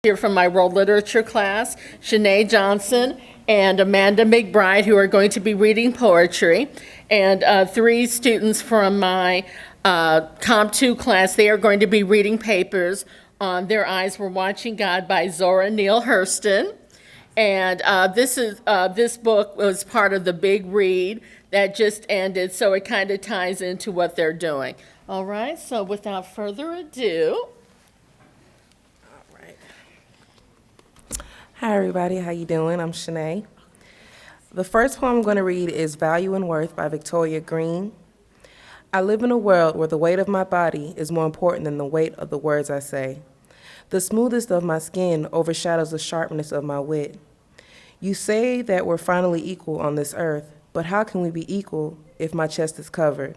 Here from my world literature class, Sheenai Johnson and Amanda McBride, who are going to be reading poetry, and 3 students from my Comp 2 class. They are going to be reading papers on Their Eyes Were Watching God by Zora Neale Hurston. And this book was part of the big read that just ended, so it kind of ties into what they're doing. All right, so without further ado. Hi everybody, how you doing? I'm Sheenai. The first poem I'm going to read is Value and Worth by Victoria Green. I live in a world where the weight of my body is more important than the weight of the words I say. The smoothest of my skin overshadows the sharpness of my wit. You say that we're finally equal on this earth, but how can we be equal if my chest is covered?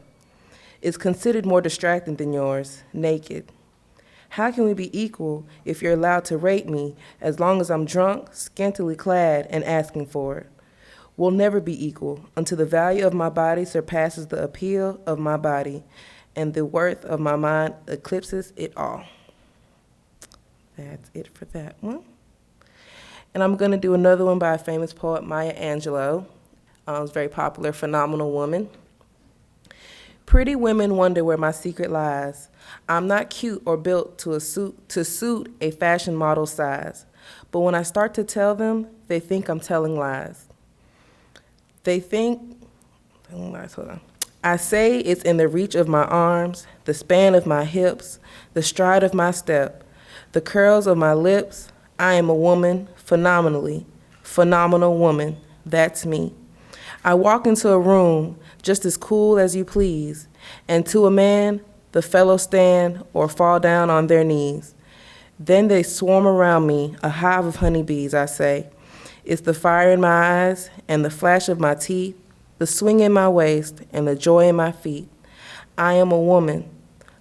It's considered more distracting than yours, naked. How can we be equal if you're allowed to rape me as long as I'm drunk, scantily clad, and asking for it? We'll never be equal until the value of my body surpasses the appeal of my body and the worth of my mind eclipses it all. That's it for that one. And I'm going to do another one by a famous poet, Maya Angelou. It's very popular, phenomenal woman. Pretty women wonder where my secret lies. I'm not cute or built to suit a fashion model size. But when I start to tell them, they think I'm telling lies. They think, hold on. I say it's in the reach of my arms, the span of my hips, the stride of my step, the curls of my lips. I am a woman, phenomenal woman. That's me. I walk into a room just as cool as you please, and to a man, the fellows stand or fall down on their knees. Then they swarm around me, a hive of honeybees, I say. It's the fire in my eyes and the flash of my teeth, the swing in my waist and the joy in my feet. I am a woman,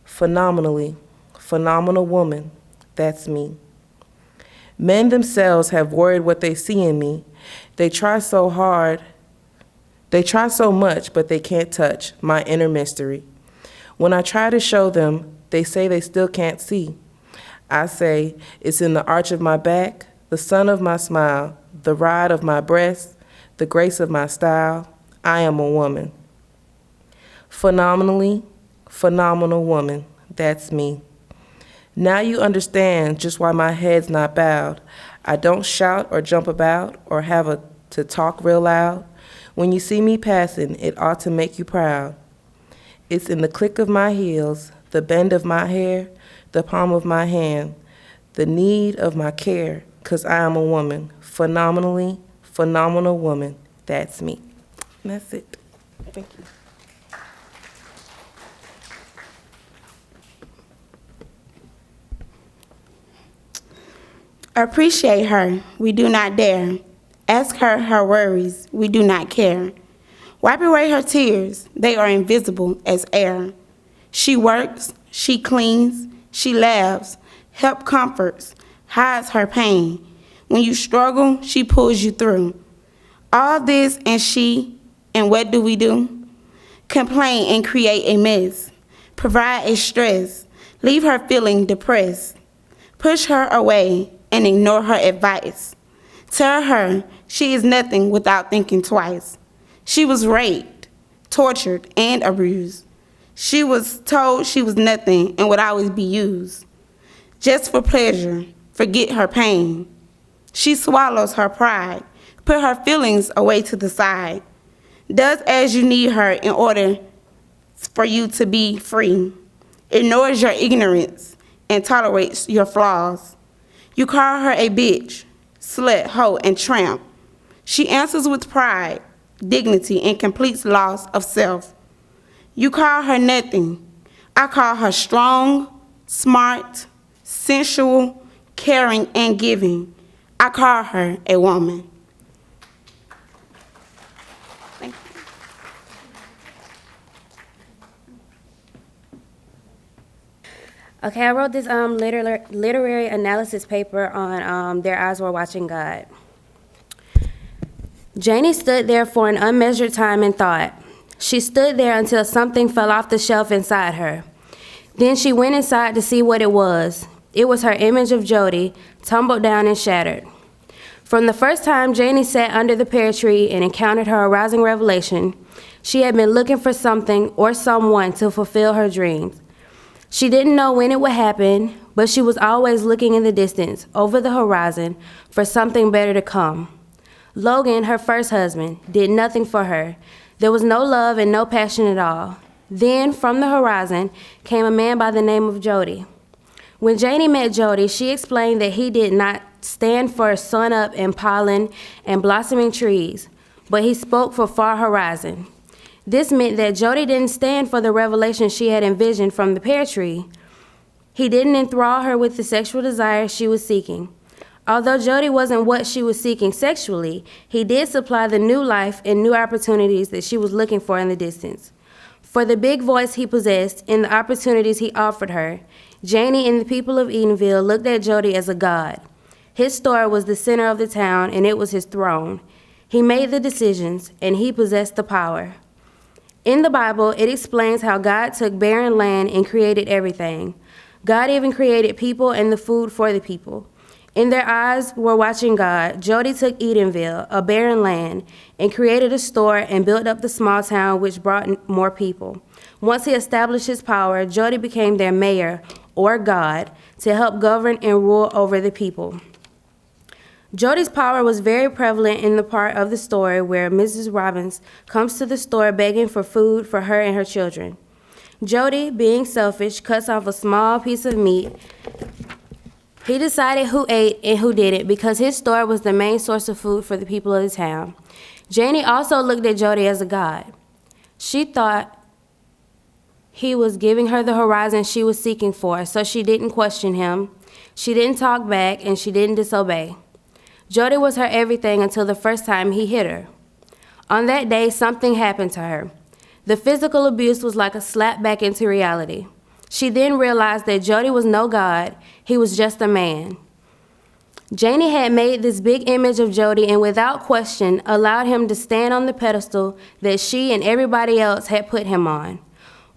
phenomenal woman. That's me. Men themselves have worried what they see in me. They try so much, but they can't touch my inner mystery. When I try to show them, they say they still can't see. I say it's in the arch of my back, the sun of my smile, the ride of my breast, the grace of my style. I am a woman. Phenomenal woman. That's me. Now you understand just why my head's not bowed. I don't shout or jump about or have to talk real loud. When you see me passing, it ought to make you proud. It's in the click of my heels, the bend of my hair, the palm of my hand, the need of my care, 'cause I am a woman, phenomenal woman. That's me. And that's it. Thank you. Appreciate her, we do not dare. Ask her her worries, we do not care. Wipe away her tears, they are invisible as air. She works, she cleans, she laughs, help comforts, hides her pain. When you struggle, she pulls you through. All this and what do we do? Complain and create a mess, provide a stress, leave her feeling depressed. Push her away and ignore her advice. Tell her she is nothing without thinking twice. She was raped, tortured, and abused. She was told she was nothing and would always be used. Just for pleasure, forget her pain. She swallows her pride, put her feelings away to the side. Does as you need her in order for you to be free. Ignores your ignorance and tolerates your flaws. You call her a bitch, slut, hoe, and tramp. She answers with pride, dignity, and complete loss of self. You call her nothing. I call her strong, smart, sensual, caring, and giving. I call her a woman. Thank you. Okay, I wrote this literary analysis paper on Their Eyes Were Watching God. Janie stood there for an unmeasured time and thought. She stood there until something fell off the shelf inside her. Then she went inside to see what it was. It was her image of Jody, tumbled down and shattered. From the first time Janie sat under the pear tree and encountered her arousing revelation, she had been looking for something or someone to fulfill her dreams. She didn't know when it would happen, but she was always looking in the distance, over the horizon, for something better to come. Logan, her first husband, did nothing for her. There was no love and no passion at all. Then, from the horizon, came a man by the name of Jody. When Janie met Jody, she explained that he did not stand for sun-up and pollen and blossoming trees, but he spoke for far horizon. This meant that Jody didn't stand for the revelation she had envisioned from the pear tree. He didn't enthrall her with the sexual desire she was seeking. Although Jody wasn't what she was seeking sexually, he did supply the new life and new opportunities that she was looking for in the distance. For the big voice he possessed and the opportunities he offered her, Janie and the people of Edenville looked at Jody as a god. His store was the center of the town, and it was his throne. He made the decisions, and he possessed the power. In the Bible, it explains how God took barren land and created everything. God even created people and the food for the people. In their eyes were watching God, Jody took Edenville, a barren land, and created a store and built up the small town, which brought more people. Once he established his power, Jody became their mayor, or God, to help govern and rule over the people. Jody's power was very prevalent in the part of the story where Mrs. Robbins comes to the store begging for food for her and her children. Jody, being selfish, cuts off a small piece of meat. He decided who ate and who didn't because his store was the main source of food for the people of the town. Janie also looked at Jody as a god. She thought he was giving her the horizon she was seeking for, so she didn't question him, she didn't talk back, and she didn't disobey. Jody was her everything until the first time he hit her. On that day, something happened to her. The physical abuse was like a slap back into reality. She then realized that Jody was no god, he was just a man. Janie had made this big image of Jody and without question allowed him to stand on the pedestal that she and everybody else had put him on.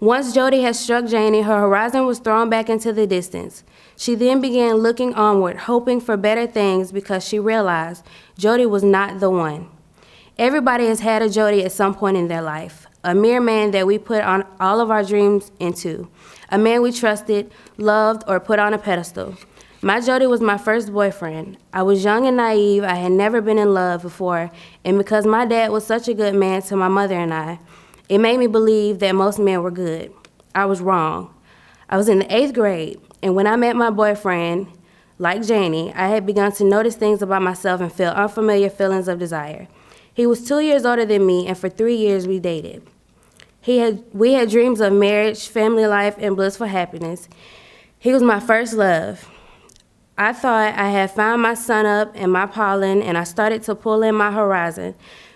Once Jody had struck Janie, her horizon was thrown back into the distance. She then began looking onward, hoping for better things because she realized Jody was not the one. Everybody has had a Jody at some point in their life, a mere man that we put on all of our dreams into, a man we trusted, loved, or put on a pedestal. My Jody was my first boyfriend. I was young and naive. I had never been in love before, and because my dad was such a good man to my mother and I, it made me believe that most men were good. I was wrong. I was in the 8th grade, and when I met my boyfriend, like Janie, I had begun to notice things about myself and feel unfamiliar feelings of desire. He was 2 years older than me, and for 3 years we dated. We had dreams of marriage, family life, and blissful happiness. He was my first love. I thought I had found my sun-up and my pollen, and I started to pull in my horizon,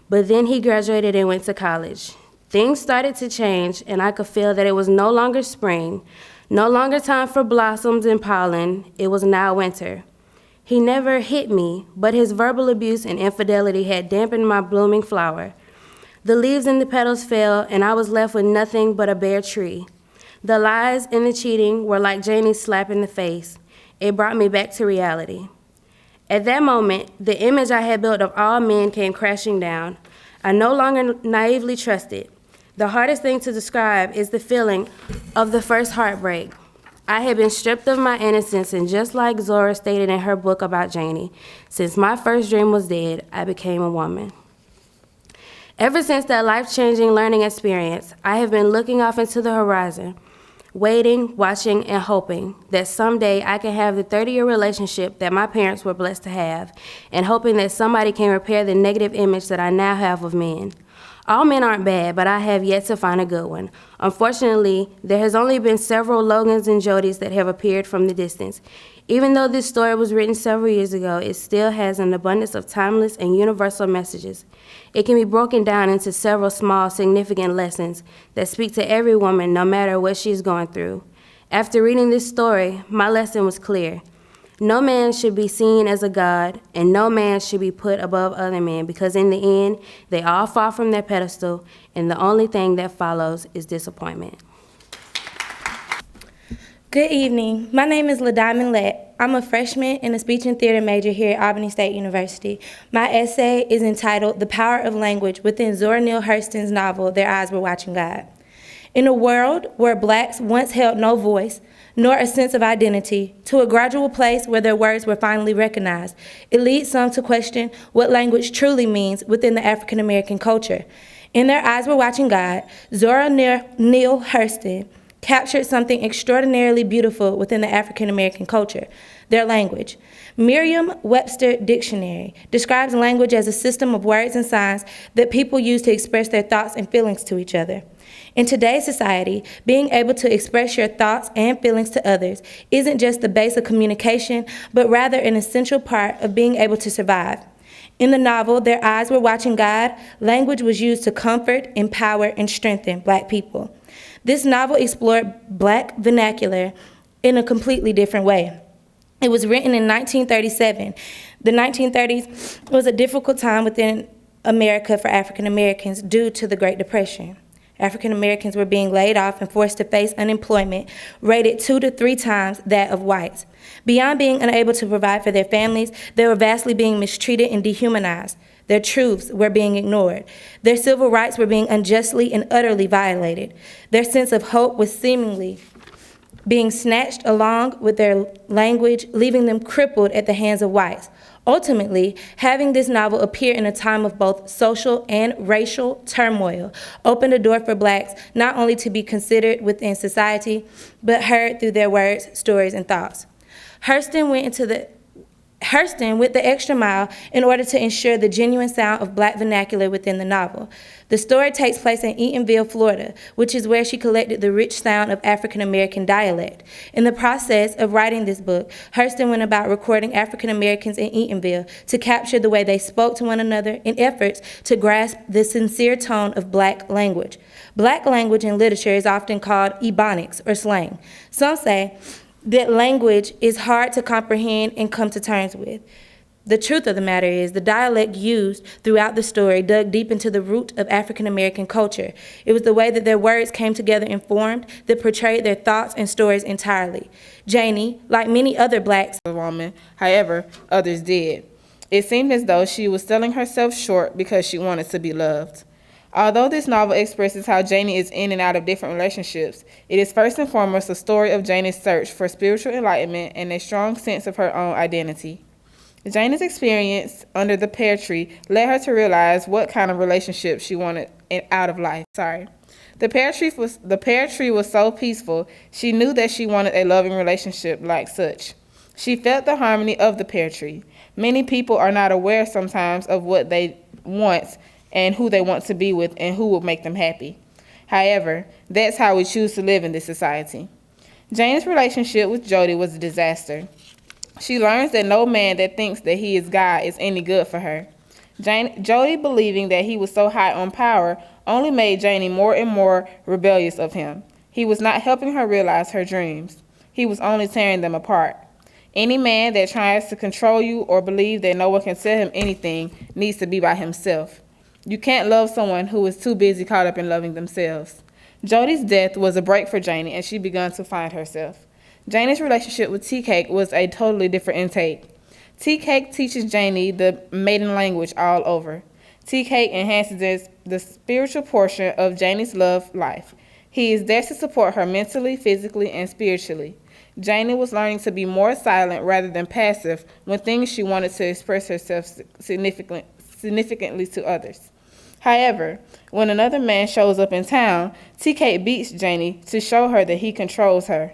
but then he graduated and went to college. Things started to change, and I could feel that it was no longer spring, no longer time for blossoms and pollen. It was now winter. He never hit me, but his verbal abuse and infidelity had dampened my blooming flower. The leaves and the petals fell, and I was left with nothing but a bare tree. The lies and the cheating were like Janie's slap in the face. It brought me back to reality. At that moment, the image I had built of all men came crashing down. I no longer naively trusted. The hardest thing to describe is the feeling of the first heartbreak. I had been stripped of my innocence, and just like Zora stated in her book about Janie, since my first dream was dead, I became a woman. Ever since that life-changing learning experience, I have been looking off into the horizon, waiting, watching, and hoping that someday I can have the 30-year relationship that my parents were blessed to have, and hoping that somebody can repair the negative image that I now have of men. All men aren't bad, but I have yet to find a good one. Unfortunately, there has only been several Logans and Jodys that have appeared from the distance. Even though this story was written several years ago, it still has an abundance of timeless and universal messages. It can be broken down into several small, significant lessons that speak to every woman, no matter what she is going through. After reading this story, my lesson was clear. No man should be seen as a god, and no man should be put above other men, because in the end, they all fall from their pedestal, and the only thing that follows is disappointment. Good evening. My name is LaDiamond Lett. I'm a freshman and a speech and theater major here at Albany State University. My essay is entitled The Power of Language within Zora Neale Hurston's novel, Their Eyes Were Watching God. In a world where blacks once held no voice, nor a sense of identity, to a gradual place where their words were finally recognized, it leads some to question what language truly means within the African American culture. In Their Eyes Were Watching God, Zora Neale Hurston captured something extraordinarily beautiful within the African American culture, their language. Merriam-Webster Dictionary describes language as a system of words and signs that people use to express their thoughts and feelings to each other. In today's society, being able to express your thoughts and feelings to others isn't just the base of communication, but rather an essential part of being able to survive. In the novel, Their Eyes Were Watching God, language was used to comfort, empower, and strengthen Black people. This novel explored Black vernacular in a completely different way. It was written in 1937. The 1930s was a difficult time within America for African Americans due to the Great Depression. African Americans were being laid off and forced to face unemployment rated 2 to 3 times that of whites. Beyond being unable to provide for their families, they were vastly being mistreated and dehumanized. Their truths were being ignored. Their civil rights were being unjustly and utterly violated. Their sense of hope was seemingly being snatched along with their language, leaving them crippled at the hands of whites. Ultimately, having this novel appear in a time of both social and racial turmoil opened a door for Blacks not only to be considered within society, but heard through their words, stories, and thoughts. Hurston went the extra mile in order to ensure the genuine sound of Black vernacular within the novel. The story takes place in Eatonville, Florida, which is where she collected the rich sound of African American dialect. In the process of writing this book, Hurston went about recording African Americans in Eatonville to capture the way they spoke to one another in efforts to grasp the sincere tone of Black language. Black language in literature is often called ebonics or slang. Some say that language is hard to comprehend and come to terms with. The truth of the matter is the dialect used throughout the story dug deep into the root of African American culture. It was the way that their words came together and formed that portrayed their thoughts and stories entirely. Janie, like many other Blacks, a woman, however, others did. It seemed as though she was selling herself short because she wanted to be loved. Although this novel expresses how Janie is in and out of different relationships, it is first and foremost a story of Janie's search for spiritual enlightenment and a strong sense of her own identity. Janie's experience under the pear tree led her to realize what kind of relationship she wanted out of life. The pear tree was so peaceful, she knew that she wanted a loving relationship like such. She felt the harmony of the pear tree. Many people are not aware sometimes of what they want and who they want to be with and who will make them happy. However, that's how we choose to live in this society. Jane's relationship with Jody was a disaster. She learns that no man that thinks that he is God is any good for her. Jody, believing that he was so high on power, only made Janie more and more rebellious of him. He was not helping her realize her dreams. He was only tearing them apart. Any man that tries to control you or believe that no one can tell him anything needs to be by himself. You can't love someone who is too busy caught up in loving themselves. Jody's death was a break for Janie, and she began to find herself. Janie's relationship with Tea Cake was a totally different intake. Tea Cake teaches Janie the maiden language all over. Tea Cake enhances the spiritual portion of Janie's love life. He is there to support her mentally, physically, and spiritually. Janie was learning to be more silent rather than passive when things she wanted to express herself significantly to others. However, when another man shows up in town, T-Cake beats Janie to show her that he controls her.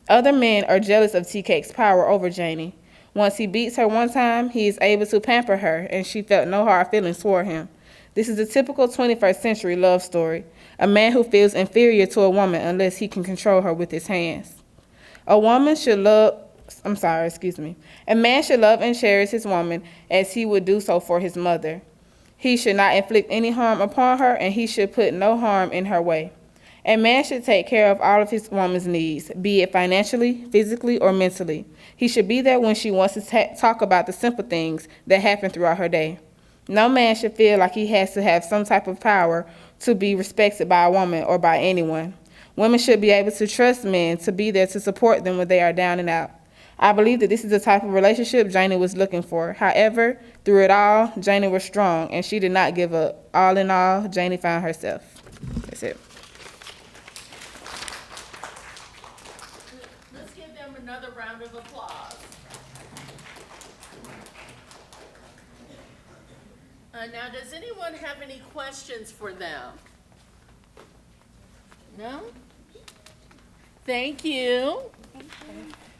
Other men are jealous of T-Cake's power over Janie. Once he beats her one time, he is able to pamper her, and she felt no hard feelings toward him. This is a typical 21st century love story, a man who feels inferior to a woman unless he can control her with his hands. A man should love and cherish his woman as he would do so for his mother. He should not inflict any harm upon her, and he should put no harm in her way. A man should take care of all of his woman's needs, be it financially, physically, or mentally. He should be there when she wants to talk about the simple things that happen throughout her day. No man should feel like he has to have some type of power to be respected by a woman or by anyone. Women should be able to trust men to be there to support them when they are down and out. I believe that this is the type of relationship Janie was looking for. However, through it all, Janie was strong, and she did not give up. All in all, Janie found herself. That's it. Let's give them another round of applause. Now, does anyone have any questions for them? No? Thank you.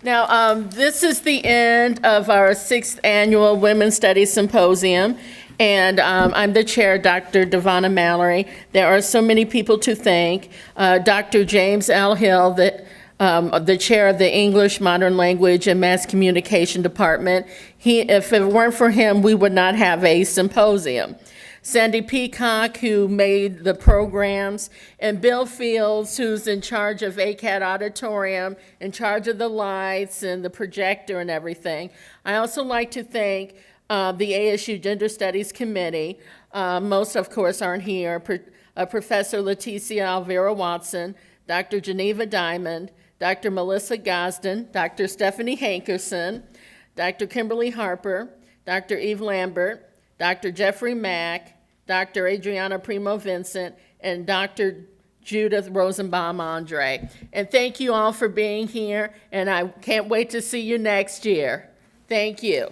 Now, this is the end of our 6th Annual Women's Studies Symposium, and I'm the chair, Dr. DeVynne Mallory. There are so many people to thank. Dr. James L. Hill, the chair of the English, Modern Language, and Mass Communication Department. If it weren't for him, we would not have a symposium. Sandy Peacock, who made the programs, and Bill Fields, who's in charge of ACAD Auditorium, in charge of the lights and the projector and everything. I also like to thank the ASU Gender Studies Committee. Most, of course, aren't here. Professor Leticia Alvera Watson, Dr. Geneva Diamond, Dr. Melissa Gosden, Dr. Stephanie Hankerson, Dr. Kimberly Harper, Dr. Eve Lambert, Dr. Jeffrey Mack, Dr. Adriana Primo Vincent, and Dr. Judith Rosenbaum Andre. And thank you all for being here, and I can't wait to see you next year. Thank you.